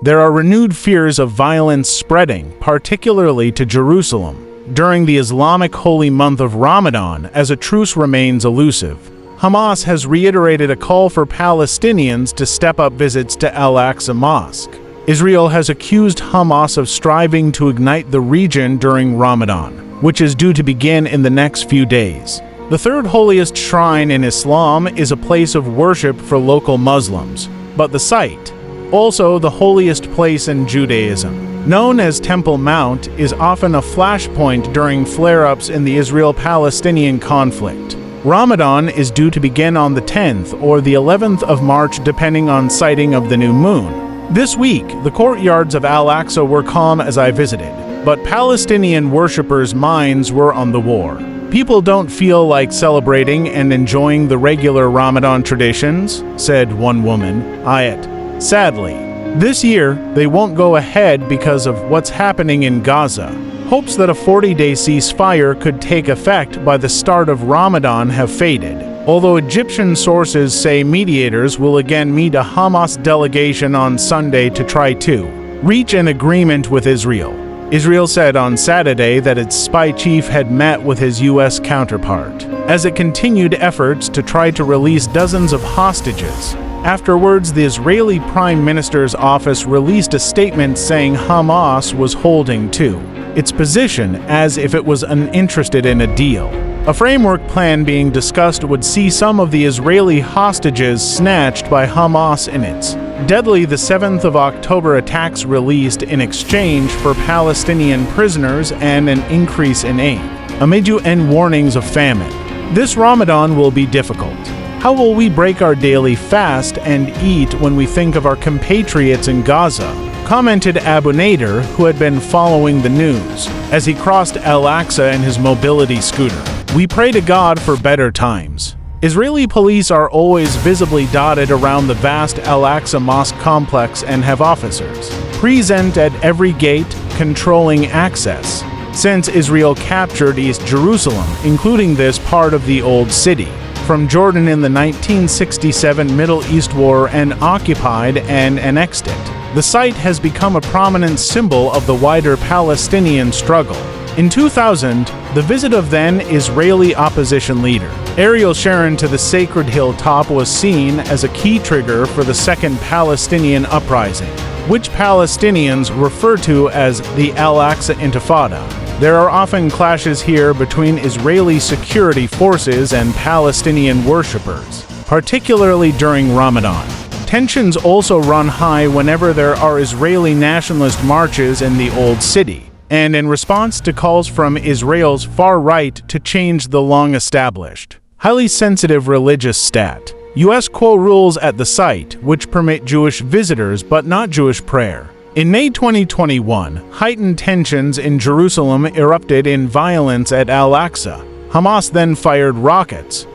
There are renewed fears of violence spreading, particularly to Jerusalem, during the Islamic holy month of Ramadan, as a truce remains elusive. Hamas has reiterated a call for Palestinians to step up visits to Al-Aqsa Mosque. Israel has accused Hamas of striving to ignite the region during Ramadan, which is due to begin in the next few days. The third holiest shrine in Islam is a place of worship for local Muslims, but the site, also the holiest place in Judaism, known as Temple Mount, is often a flashpoint during flare-ups in the Israel-Palestinian conflict. Ramadan is due to begin on the 10th or the 11th of March depending on sighting of the new moon. This week, the courtyards of Al-Aqsa were calm as I visited, but Palestinian worshippers' minds were on the war. People don't feel like celebrating and enjoying the regular Ramadan traditions, said one woman, Ayat. Sadly, this year they won't go ahead because of what's happening in Gaza. Hopes that a 40-day ceasefire could take effect by the start of Ramadan have faded, although Egyptian sources say mediators will again meet a Hamas delegation on Sunday to try to reach an agreement with Israel. Israel said on Saturday that its spy chief had met with his U.S. counterpart, as it continued efforts to try to release dozens of hostages. Afterwards, the Israeli Prime Minister's office released a statement saying Hamas was holding to its position as if it was uninterested in a deal. A framework plan being discussed would see some of the Israeli hostages snatched by Hamas in its deadly the 7th of October attacks released in exchange for Palestinian prisoners and an increase in aid, amid UN warnings of famine. This Ramadan will be difficult. How will we break our daily fast and eat when we think of our compatriots in Gaza? Commented Abu Nader, who had been following the news, as he crossed Al-Aqsa in his mobility scooter. We pray to God for better times. Israeli police are always visibly dotted around the vast Al-Aqsa Mosque complex and have officers present at every gate, controlling access, since Israel captured East Jerusalem, including this part of the Old City, from Jordan in the 1967 Middle East War and occupied and annexed it. The site has become a prominent symbol of the wider Palestinian struggle. In 2000, the visit of then Israeli opposition leader Ariel Sharon to the sacred hilltop was seen as a key trigger for the Second Palestinian Uprising, which Palestinians refer to as the Al-Aqsa Intifada. There are often clashes here between Israeli security forces and Palestinian worshippers, particularly during Ramadan. Tensions also run high whenever there are Israeli nationalist marches in the Old City, and in response to calls from Israel's far right to change the long-established, highly sensitive religious stat. U.S. quo rules at the site, which permit Jewish visitors but not Jewish prayer. In May 2021, heightened tensions in Jerusalem erupted in violence at Al-Aqsa. Hamas then fired rockets,